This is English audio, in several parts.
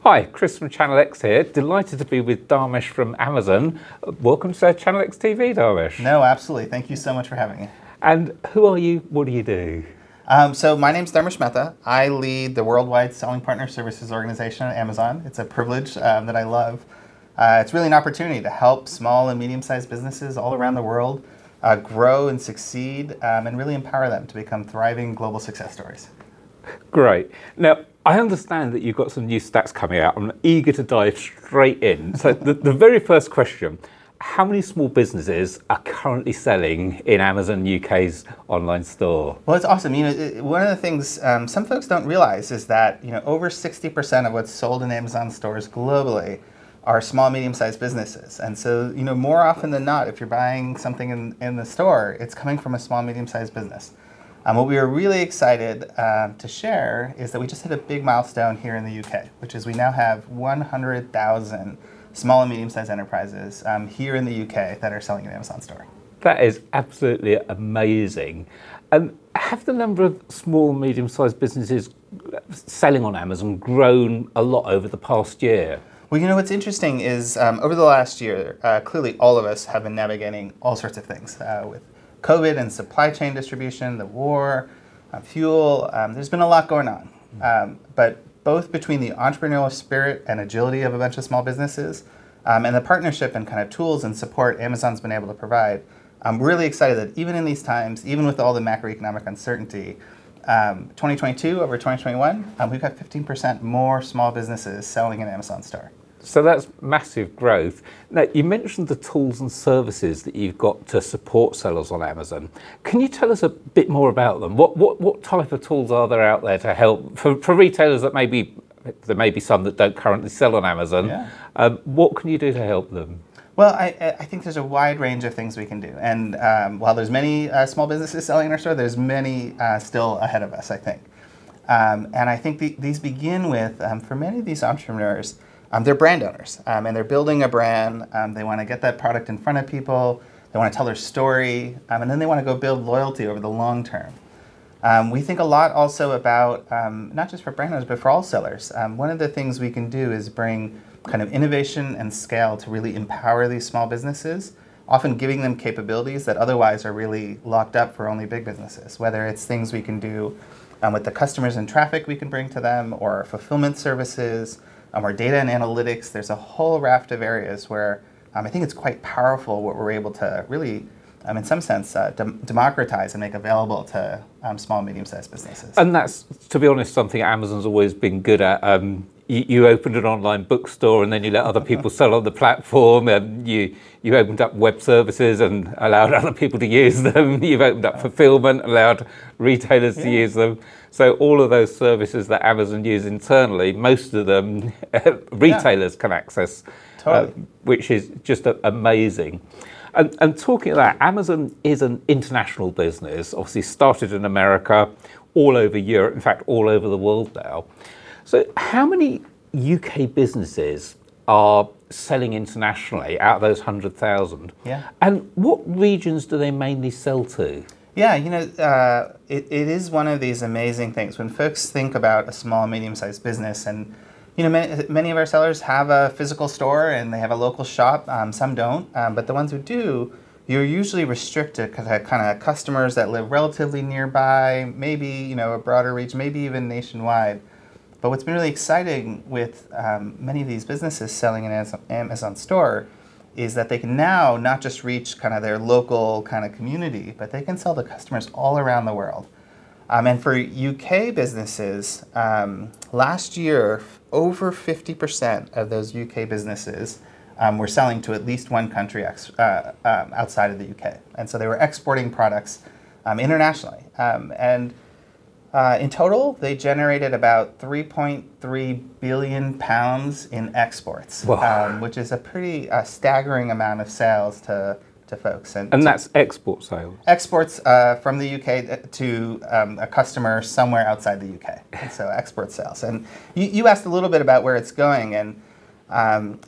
Hi, Chris from Channel X here. Delighted to be with Dharmesh from Amazon. Welcome to Channel X TV, Dharmesh. No, absolutely. Thank you so much for having me. And who are you? What do you do? So my name's Dharmesh Mehta. I lead the Worldwide Selling Partner Services organization at Amazon. It's a privilege that I love. It's really an opportunity to help small and medium-sized businesses all around the world grow and succeed and really empower them to become thriving global success stories. Great. Now, I understand that you've got some new stats coming out. I'm eager to dive straight in. So the very first question, how many small businesses are currently selling in Amazon UK's online store? Well, it's awesome. One of the things some folks don't realize is that over 60% of what's sold in Amazon stores globally are small, medium-sized businesses. And so, more often than not, if you're buying something in the store, it's coming from a small, medium-sized business. What we are really excited to share is that we just hit a big milestone here in the UK, which is we now have 100,000 small and medium-sized enterprises here in the UK that are selling in Amazon store. That is absolutely amazing. Have the number of small and medium-sized businesses selling on Amazon grown a lot over the past year? Well, what's interesting is over the last year, clearly all of us have been navigating all sorts of things with COVID and supply chain distribution, the war, fuel. There's been a lot going on. But both between the entrepreneurial spirit and agility of a bunch of small businesses and the partnership and kind of tools and support Amazon's been able to provide, I'm really excited that even in these times, even with all the macroeconomic uncertainty, 2022 over 2021, we've got 15% more small businesses selling in Amazon store. So that's massive growth. Now, you mentioned the tools and services that you've got to support sellers on Amazon. Can you tell us a bit more about them? What type of tools are there out there to help for retailers that there may be some that don't currently sell on Amazon? Yeah. What can you do to help them? Well, I think there's a wide range of things we can do. And while there's many small businesses selling in our store, there's many still ahead of us, I think. And I think these begin with, for many of these entrepreneurs, they're brand owners, and they're building a brand. They want to get that product in front of people. They want to tell their story, and then they want to go build loyalty over the long term. We think a lot also about, not just for brand owners, but for all sellers. One of the things we can do is bring kind of innovation and scale to really empower these small businesses, often giving them capabilities that otherwise are really locked up for only big businesses, whether it's things we can do with the customers and traffic we can bring to them, or fulfillment services, or data and analytics. There's a whole raft of areas where I think it's quite powerful what we're able to really, in some sense, democratize and make available to small and medium-sized businesses. And that's, to be honest, something Amazon's always been good at. You opened an online bookstore and then you let other people sell on the platform, and you opened up web services and allowed other people to use them. You've opened up fulfillment, allowed retailers to use them. So all of those services that Amazon use internally, most of them retailers can access, which is just amazing. And talking of that, Amazon is an international business, obviously started in America, all over Europe, in fact, all over the world now. So how many UK businesses are selling internationally out of those 100,000? Yeah. And what regions do they mainly sell to? Yeah, it is one of these amazing things. When folks think about a small and medium-sized business, and many of our sellers have a physical store and they have a local shop, some don't, but the ones who do, you're usually restricted to kind of customers that live relatively nearby, maybe a broader reach, maybe even nationwide. But what's been really exciting with many of these businesses selling in Amazon store is that they can now not just reach kind of their local kind of community, but they can sell to customers all around the world. And for UK businesses, last year, over 50% of those UK businesses were selling to at least one country outside of the UK. And so they were exporting products internationally. In total, they generated about 3.3 billion pounds in exports, which is a pretty staggering amount of sales to folks. And that's export sales? Exports from the UK to a customer somewhere outside the UK. And so export sales. And you asked a little bit about where it's going, and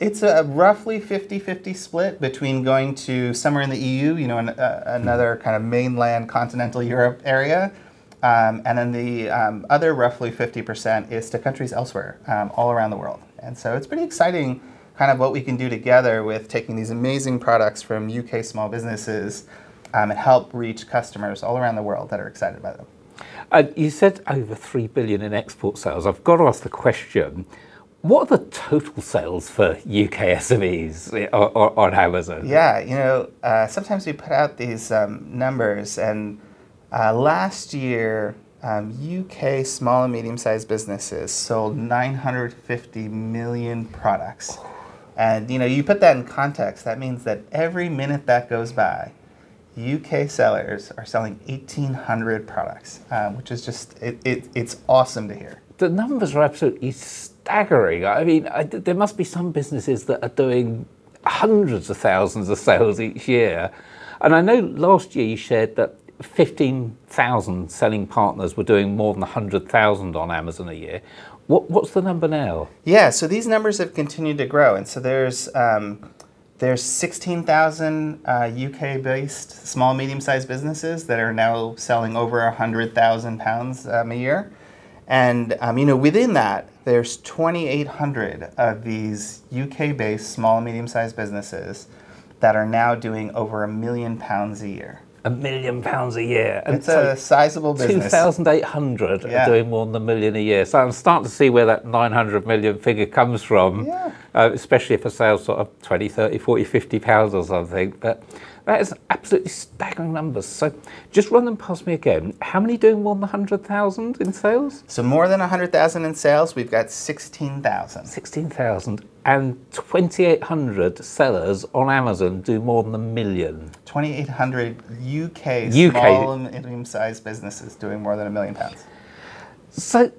it's a roughly 50-50 split between going to somewhere in the EU, another kind of mainland continental Europe area, And then the other roughly 50% is to countries elsewhere, all around the world. And so it's pretty exciting kind of what we can do together with taking these amazing products from UK small businesses and help reach customers all around the world that are excited by them. You said over 3 billion in export sales. I've got to ask the question, what are the total sales for UK SMEs on Amazon? Yeah, you know, sometimes we put out these numbers, and last year, UK small and medium-sized businesses sold 950 million products. And, you know, you put that in context, that means that every minute that goes by, UK sellers are selling 1,800 products, which is just, it's awesome to hear. The numbers are absolutely staggering. I mean, there must be some businesses that are doing hundreds of thousands of sales each year. And I know last year you shared that 15,000 selling partners were doing more than 100,000 on Amazon a year. What's the number now? Yeah, so these numbers have continued to grow. And so there's 16,000 UK-based small, medium-sized businesses that are now selling over £100,000 a year. And you know, within that, there's 2,800 of these UK-based small, medium-sized businesses that are now doing over £1 million a year. £1 million a year. And it's a sizable business. 2,800 are doing more than $1 million a year. So I'm starting to see where that 900 million figure comes from, especially if a sales sort of 20, 30, 40, 50 pounds or something. But that is absolutely staggering numbers. So just run them past me again. How many doing more than 100,000 in sales? So more than 100,000 in sales, we've got 16,000. 16,000. And 2,800 sellers on Amazon do more than $1 million. 2,800 UK small and medium-sized businesses doing more than £1 million. So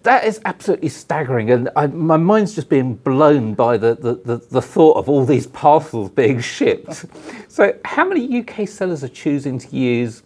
that is absolutely staggering, and my mind's just being blown by the thought of all these parcels being shipped. So how many UK sellers are choosing to use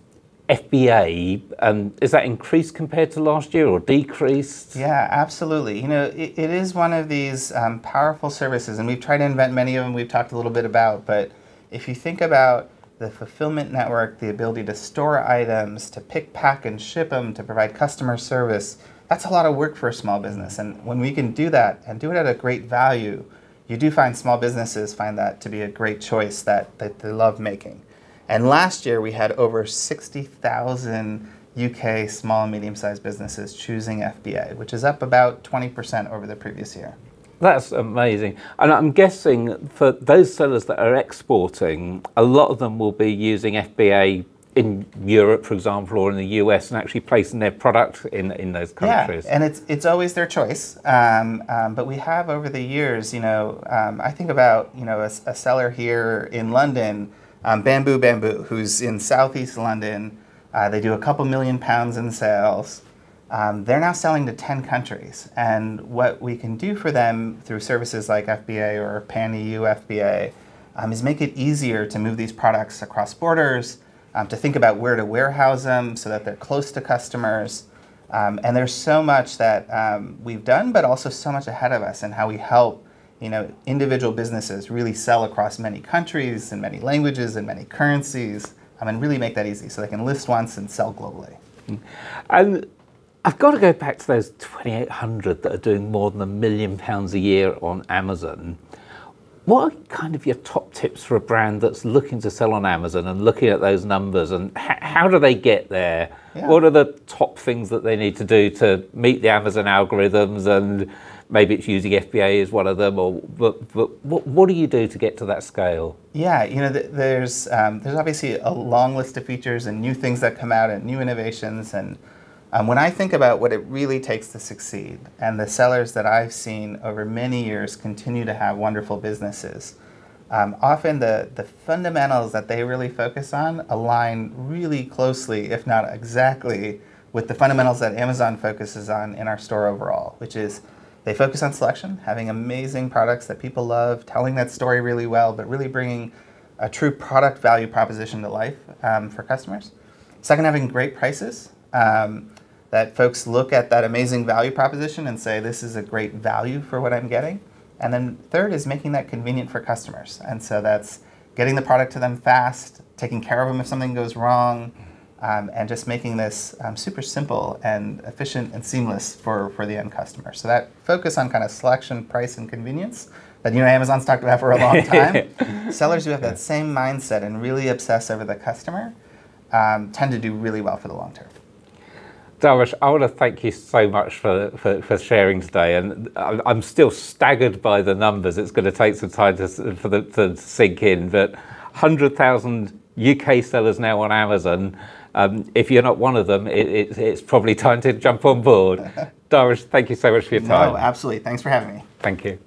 FBA, and is that increased compared to last year or decreased? Yeah, absolutely. You know, it is one of these powerful services, and we've tried to invent many of them we've talked a little bit about, but if you think about the fulfillment network, the ability to store items, to pick, pack, and ship them, to provide customer service, that's a lot of work for a small business. And when we can do that and do it at a great value, you do find small businesses find that to be a great choice that they love making. And last year we had over 60,000 UK small and medium-sized businesses choosing FBA, which is up about 20% over the previous year. That's amazing. And I'm guessing for those sellers that are exporting, a lot of them will be using FBA in Europe, for example, or in the US, and actually placing their product in those countries. Yeah, and it's always their choice. But we have over the years, you know, I think about, you know, a seller here in London, Bamboo, who's in Southeast London. They do a couple £1 million in sales. They're now selling to 10 countries. And what we can do for them through services like FBA or Pan-EU FBA is make it easier to move these products across borders, to think about where to warehouse them so that they're close to customers. And there's so much that we've done, but also so much ahead of us in how we help, you know, individual businesses really sell across many countries and many languages and many currencies, and really make that easy so they can list once and sell globally. And I've got to go back to those 2,800 that are doing more than £1 million a year on Amazon. What are kind of your top tips for a brand that's looking to sell on Amazon and looking at those numbers, and how do they get there? Yeah. What are the top things that they need to do to meet the Amazon algorithms? And maybe it's using FBA as one of them, or but what do you do to get to that scale? Yeah, you know, there's obviously a long list of features and new things that come out and new innovations. And when I think about what it really takes to succeed, and the sellers that I've seen over many years continue to have wonderful businesses, often the fundamentals that they really focus on align really closely, if not exactly, with the fundamentals that Amazon focuses on in our store overall, which is they focus on selection, having amazing products that people love, telling that story really well, but really bringing a true product value proposition to life for customers. Second, having great prices. That folks look at that amazing value proposition and say, this is a great value for what I'm getting. And then third is making that convenient for customers. And so that's getting the product to them fast, taking care of them if something goes wrong, and just making this super simple and efficient and seamless for the end customer. So that focus on kind of selection, price, and convenience that Amazon's talked about for a long time. Sellers who have that same mindset and really obsess over the customer tend to do really well for the long term. Dharmesh, I want to thank you so much for sharing today, and I'm still staggered by the numbers. It's going to take some time to sink in, but 100,000 UK sellers now on Amazon. If you're not one of them, it's probably time to jump on board. Dharmesh, thank you so much for your time. No, absolutely. Thanks for having me. Thank you.